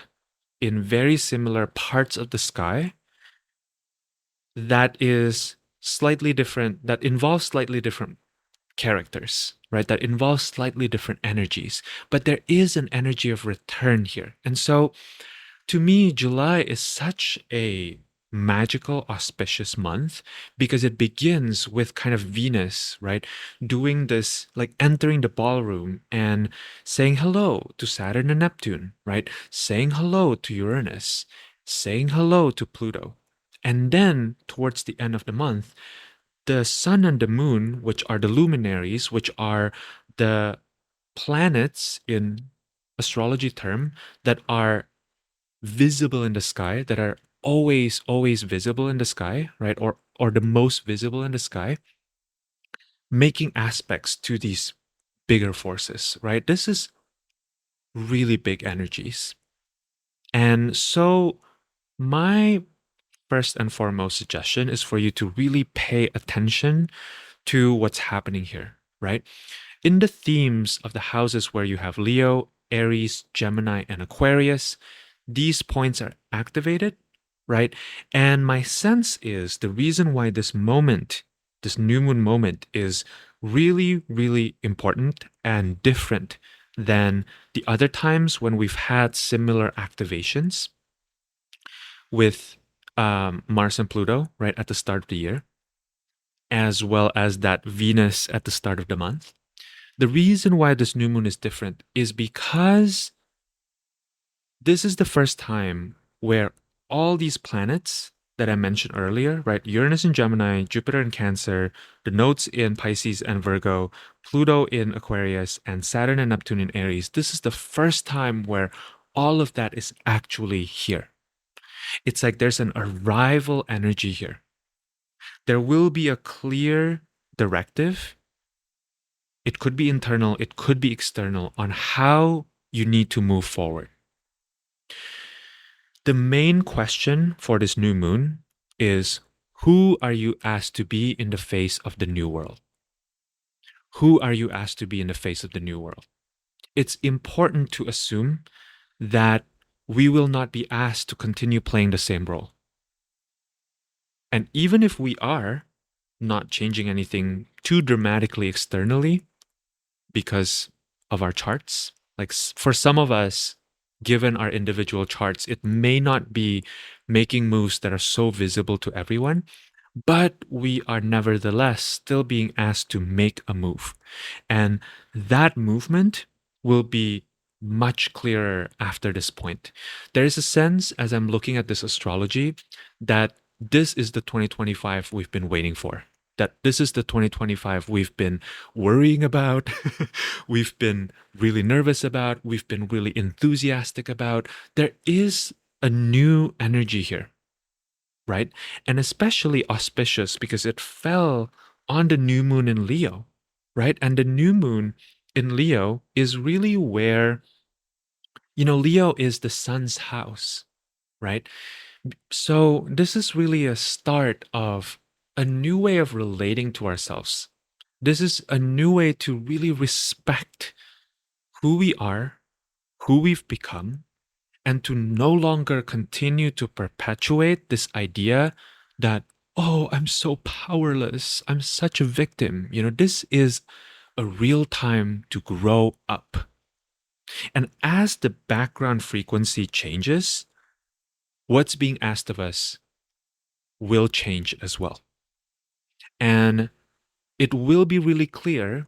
in very similar parts of the sky that is slightly different, that involves slightly different characters, right? That involves slightly different energies. But there is an energy of return here. And so to me, July is such a magical, auspicious month because it begins with kind of Venus, right? Doing this, like entering the ballroom and saying hello to Saturn and Neptune, right? Saying hello to Uranus, saying hello to Pluto. And then towards the end of the month, the sun and the moon, which are the luminaries, which are the planets in astrology term that are visible in the sky, that are always visible in the sky, right? Or the most visible in the sky, making aspects to these bigger forces, right? This is really big energies. And so my first and foremost suggestion is for you to really pay attention to what's happening here, right? In the themes of the houses where you have Leo, Aries, Gemini, and Aquarius, these points are activated, right? And my sense is the reason why this moment, this new moon moment, is really, really important and different than the other times when we've had similar activations with Mars and Pluto, right, at the start of the year, as well as that Venus at the start of the month. The reason why this new moon is different is because this is the first time where all these planets that I mentioned earlier, right? Uranus in Gemini, Jupiter in Cancer, the nodes in Pisces and Virgo, Pluto in Aquarius, and Saturn and Neptune in Aries. This is the first time where all of that is actually here. It's like there's an arrival energy here. There will be a clear directive. It could be internal, it could be external, on how you need to move forward. The main question for this new moon is, who are you asked to be in the face of the new world? Who are you asked to be in the face of the new world? It's important to assume that we will not be asked to continue playing the same role. And even if we are not changing anything too dramatically externally because of our charts, like for some of us, given our individual charts, it may not be making moves that are so visible to everyone, but we are nevertheless still being asked to make a move. And that movement will be much clearer after this point. There is a sense, as I'm looking at this astrology, that this is the 2025 we've been waiting for. That this is the 2025 we've been worrying about, we've been really nervous about, we've been really enthusiastic about. There is a new energy here, right? And especially auspicious because it fell on the new moon in Leo, right? And the new moon in Leo is really where, Leo is the sun's house, right? So this is really a start of a new way of relating to ourselves. This is a new way to really respect who we are, who we've become, and to no longer continue to perpetuate this idea that, oh, I'm so powerless, I'm such a victim. This is a real time to grow up. And as the background frequency changes, what's being asked of us will change as well. And it will be really clear,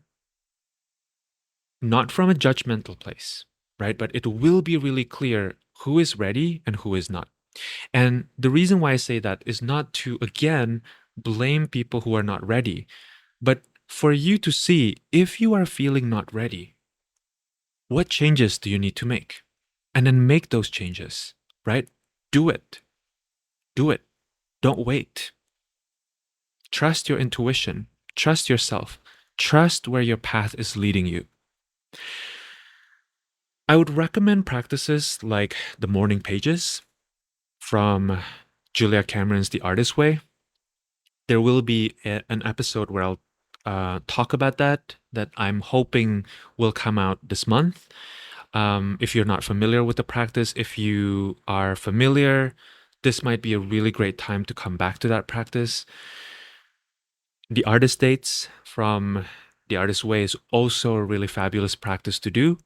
not from a judgmental place, right? But it will be really clear who is ready and who is not. And the reason why I say that is not to, again, blame people who are not ready, but for you to see if you are feeling not ready, what changes do you need to make? And then make those changes, right? Do it. Do it. Don't wait. Trust your intuition. Trust yourself. Trust where your path is leading you. I would recommend practices like the morning pages from Julia Cameron's The Artist Way. There will be an episode where I'll talk about that I'm hoping will come out this month. If you're not familiar with the practice, if you are familiar, this might be a really great time to come back to that practice. The artist dates from The Artist Way is also a really fabulous practice to do,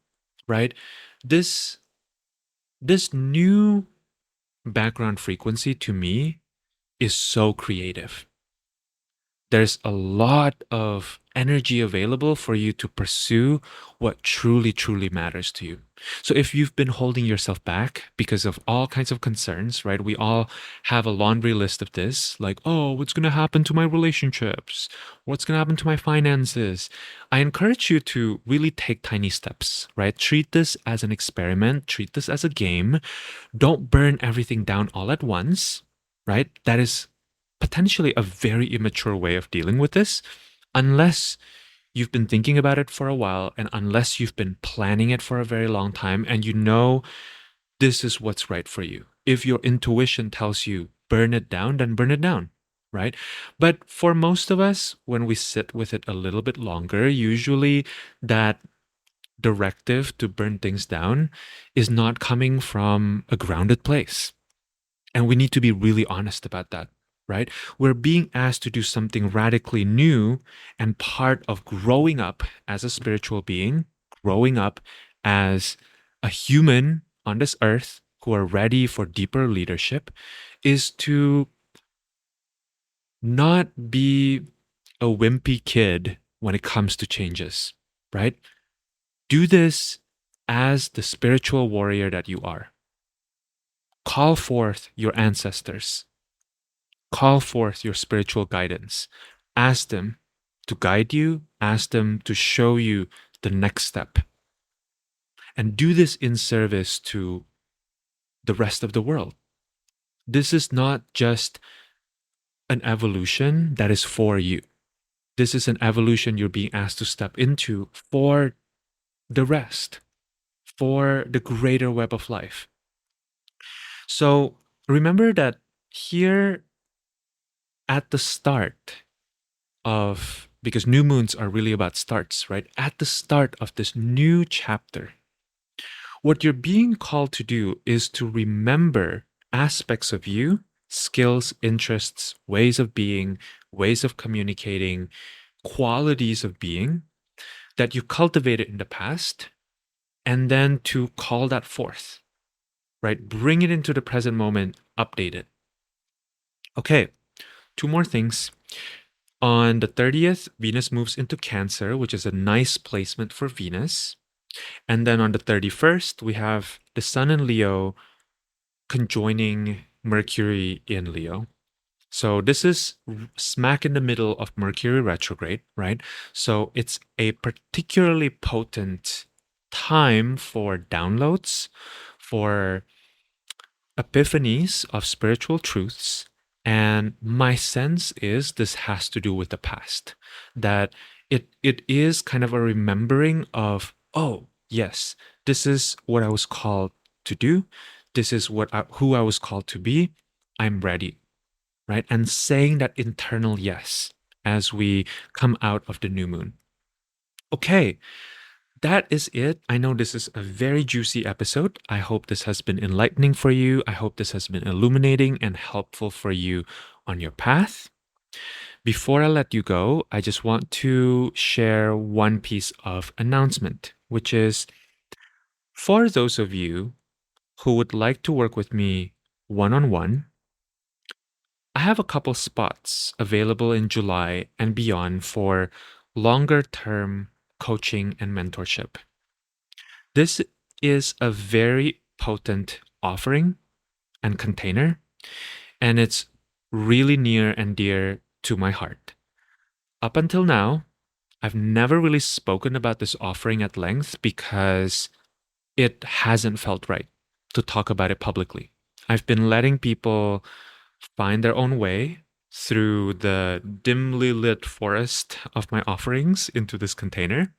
right? This this new background frequency to me is so creative. There's a lot of energy available for you to pursue what truly, truly matters to you. So if you've been holding yourself back because of all kinds of concerns, right? We all have a laundry list of this, like, oh, what's going to happen to my relationships? What's going to happen to my finances? I encourage you to really take tiny steps, right? Treat this as an experiment, treat this as a game. Don't burn everything down all at once, right? That is potentially a very immature way of dealing with this, unless you've been thinking about it for a while and unless you've been planning it for a very long time and you know this is what's right for you. If your intuition tells you burn it down, then burn it down, right? But for most of us, when we sit with it a little bit longer, usually that directive to burn things down is not coming from a grounded place. And we need to be really honest about that, right? We're being asked to do something radically new, and part of growing up as a spiritual being, growing up as a human on this earth who are ready for deeper leadership, is to not be a wimpy kid when it comes to changes, right? Do this as the spiritual warrior that you are. Call forth your ancestors. Call forth your spiritual guidance. Ask them to guide you, ask them to show you the next step. And do this in service to the rest of the world. This is not just an evolution that is for you. This is an evolution you're being asked to step into for the rest, for the greater web of life. So remember that here at the start of, because new moons are really about starts, right? At the start of this new chapter, what you're being called to do is to remember aspects of you, skills, interests, ways of being, ways of communicating, qualities of being that you cultivated in the past, and then to call that forth, right? Bring it into the present moment, update it. Okay, two more things. On the 30th, Venus moves into Cancer, which is a nice placement for Venus. And then on the 31st, we have the Sun in Leo conjoining Mercury in Leo. So this is smack in the middle of Mercury retrograde, right? So it's a particularly potent time for downloads, for epiphanies of spiritual truths. And my sense is this has to do with the past, that it is kind of a remembering of, oh, yes, this is what I was called to do. This is who I was called to be. I'm ready, right? And saying that internal yes as we come out of the new moon. Okay, that is it. I know this is a very juicy episode. I hope this has been enlightening for you. I hope this has been illuminating and helpful for you on your path. Before I let you go, I just want to share one piece of announcement, which is for those of you who would like to work with me one-on-one, I have a couple spots available in July and beyond for longer term coaching and mentorship. This is a very potent offering and container, and it's really near and dear to my heart. Up until now, I've never really spoken about this offering at length because it hasn't felt right to talk about it publicly. I've been letting people find their own way, through the dimly lit forest of my offerings into this container.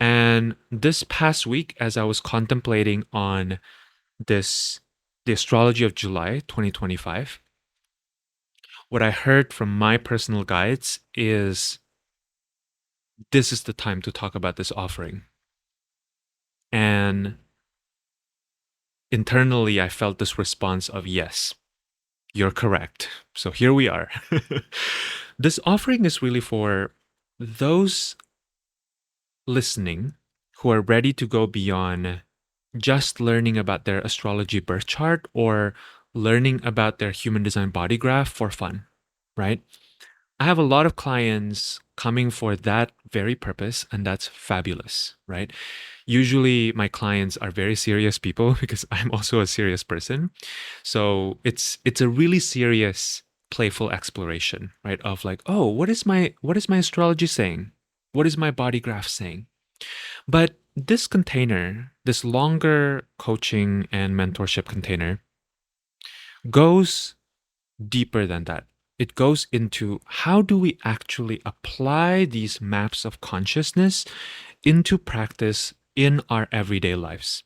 And this past week, as I was contemplating on this, the astrology of July 2025, what I heard from my personal guides is this is the time to talk about this offering. And internally, I felt this response of yes, you're correct. So here we are. This offering is really for those listening who are ready to go beyond just learning about their astrology birth chart or learning about their human design body graph for fun, right? I have a lot of clients coming for that very purpose, and that's fabulous, right? Usually my clients are very serious people because I'm also a serious person. So it's a really serious playful exploration, right? Of like, oh, what is my astrology saying? What is my body graph saying? But this container, this longer coaching and mentorship container goes deeper than that. It goes into how do we actually apply these maps of consciousness into practice in our everyday lives.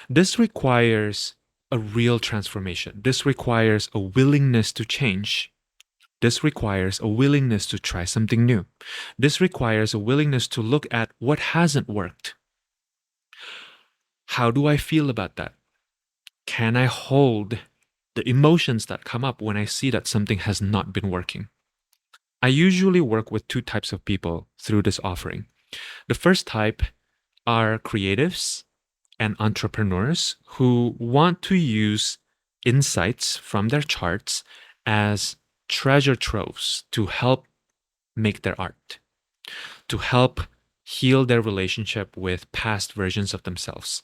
This requires a real transformation. This requires a willingness to change. This requires a willingness to try something new. This requires a willingness to look at what hasn't worked. How do I feel about that? Can I hold the emotions that come up when I see that something has not been working? I usually work with two types of people through this offering. The first type are creatives and entrepreneurs who want to use insights from their charts as treasure troves to help make their art, to help heal their relationship with past versions of themselves,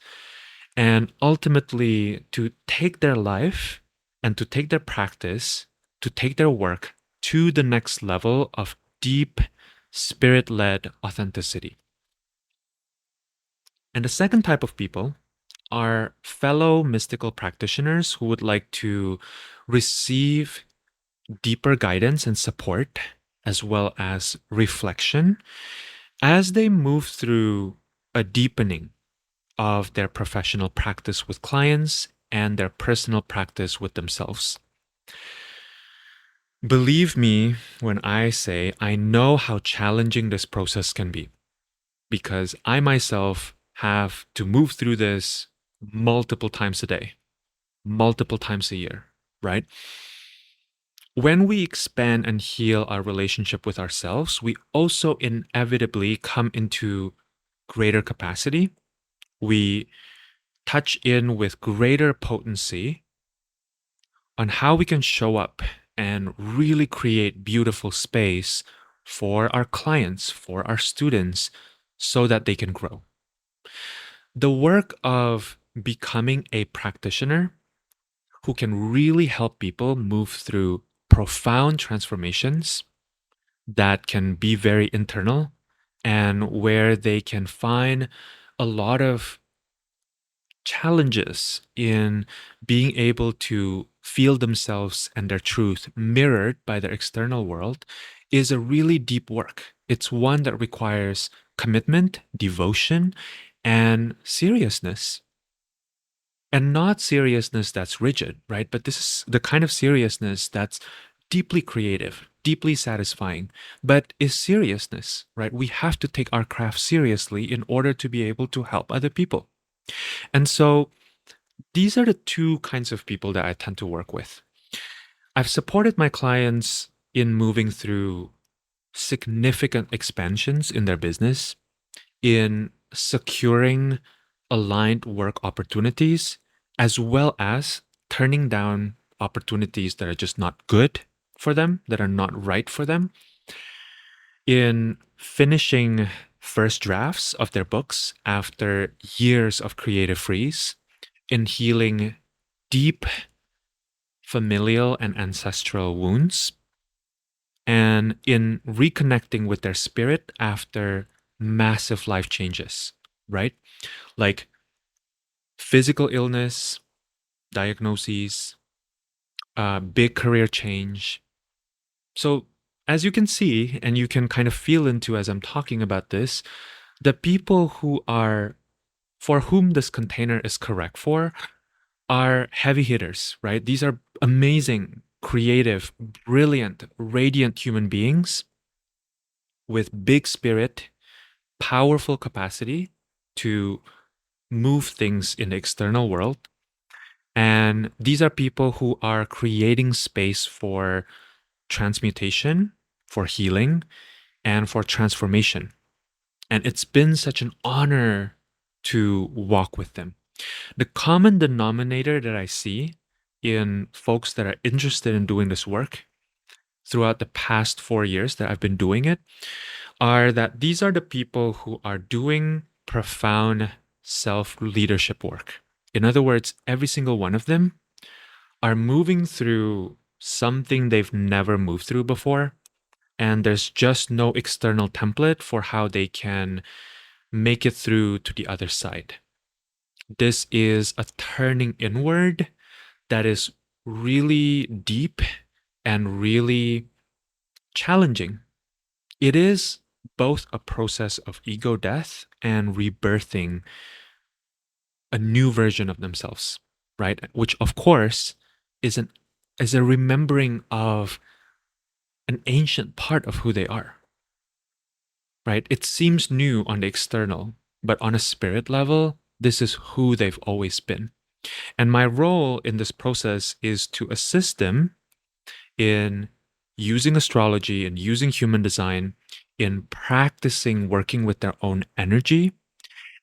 and ultimately to take their life and to take their practice, to take their work to the next level of deep spirit led authenticity. And the second type of people are fellow mystical practitioners who would like to receive deeper guidance and support, as well as reflection, as they move through a deepening of their professional practice with clients and their personal practice with themselves. Believe me when I say I know how challenging this process can be, because I myself have to move through this multiple times a day, multiple times a year, right? When we expand and heal our relationship with ourselves, we also inevitably come into greater capacity. We touch in with greater potency on how we can show up and really create beautiful space for our clients, for our students, so that they can grow. The work of becoming a practitioner who can really help people move through profound transformations that can be very internal and where they can find a lot of challenges in being able to feel themselves and their truth mirrored by their external world is a really deep work. It's one that requires commitment, devotion, and seriousness. And not seriousness that's rigid, right? But this is the kind of seriousness that's deeply creative, deeply satisfying, but is seriousness, right? We have to take our craft seriously in order to be able to help other people. And so these are the two kinds of people that I tend to work with. I've supported my clients in moving through significant expansions in their business, in securing aligned work opportunities, as well as turning down opportunities that are just not good for them, that are not right for them, in finishing first drafts of their books after years of creative freeze, in healing deep familial and ancestral wounds, and in reconnecting with their spirit after massive life changes, right? Like physical illness, diagnoses, big career change, So, as you can see, and you can kind of feel into as I'm talking about this, the people who are, for whom this container is correct for, are heavy hitters, right? These are amazing, creative, brilliant, radiant human beings with big spirit, powerful capacity to move things in the external world. And these are people who are creating space for transmutation, for healing, and for transformation. And it's been such an honor to walk with them. The common denominator that I see in folks that are interested in doing this work throughout the past 4 years that I've been doing it are that these are the people who are doing profound self leadership work. In other words, every single one of them are moving through something they've never moved through before. And there's just no external template for how they can make it through to the other side. This is a turning inward that is really deep and really challenging. It is both a process of ego death and rebirthing a new version of themselves, right? Which, of course, is is a remembering of an ancient part of who they are, right? It seems new on the external, but on a spirit level, this is who they've always been. And my role in this process is to assist them in using astrology and using human design in practicing working with their own energy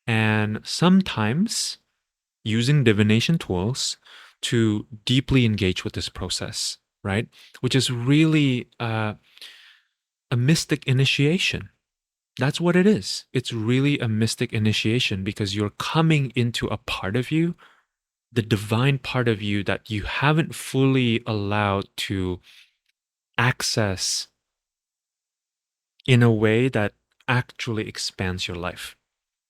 and sometimes using divination tools to deeply engage with this process, right? Which is really a mystic initiation. That's what it is. It's really a mystic initiation because you're coming into a part of you, the divine part of you that you haven't fully allowed to access in a way that actually expands your life,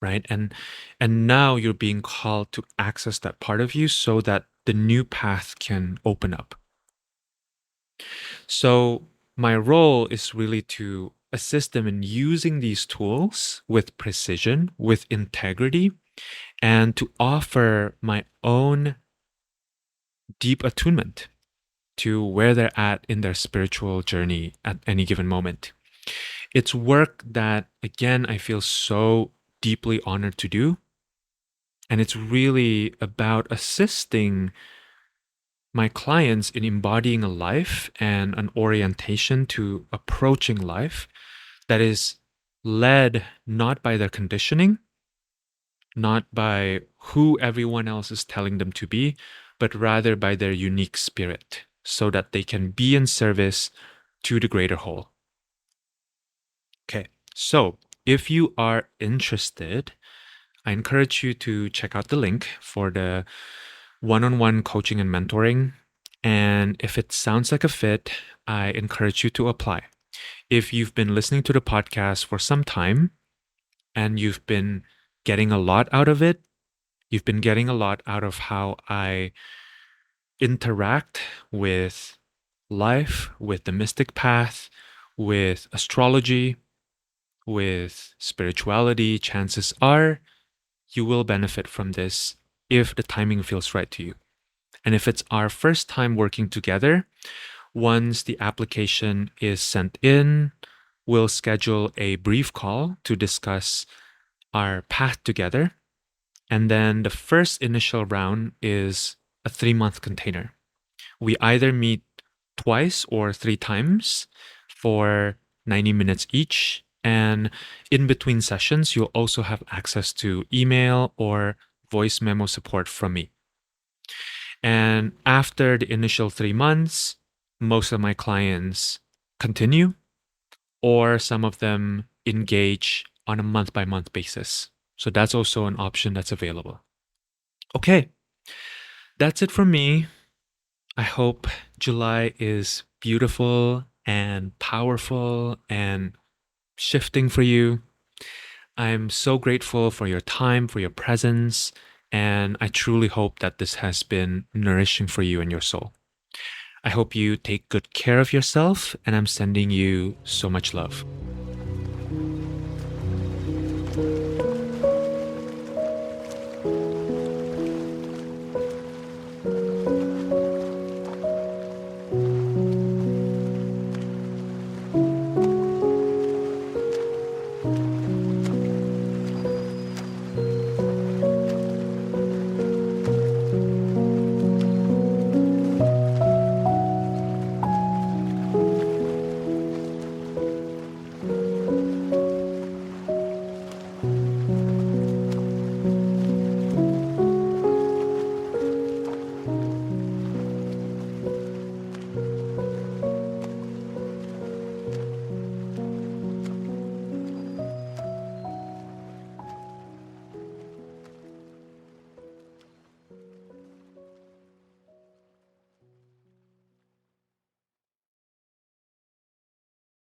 right? And now you're being called to access that part of you so that the new path can open up. So my role is really to assist them in using these tools with precision, with integrity, and to offer my own deep attunement to where they're at in their spiritual journey at any given moment. It's work that, again, I feel so deeply honored to do. And it's really about assisting my clients in embodying a life and an orientation to approaching life that is led not by their conditioning, not by who everyone else is telling them to be, but rather by their unique spirit so that they can be in service to the greater whole. Okay, so if you are interested, I encourage you to check out the link for the one-on-one coaching and mentoring. And if it sounds like a fit, I encourage you to apply. If you've been listening to the podcast for some time and you've been getting a lot out of it, you've been getting a lot out of how I interact with life, with the mystic path, with astrology, with spirituality, chances are you will benefit from this if the timing feels right to you. And if it's our first time working together, once the application is sent in, we'll schedule a brief call to discuss our path together. And then the first initial round is a 3-month container. We either meet twice or 3 times for 90 minutes each. And in between sessions, you'll also have access to email or voice memo support from me. And after the initial 3 months, most of my clients continue, or some of them engage on a month by month basis. So that's also an option that's available. Okay, that's it from me. I hope July is beautiful and powerful and shifting for you. I'm so grateful for your time, for your presence, and I truly hope that this has been nourishing for you and your soul. I hope you take good care of yourself, and I'm sending you so much love.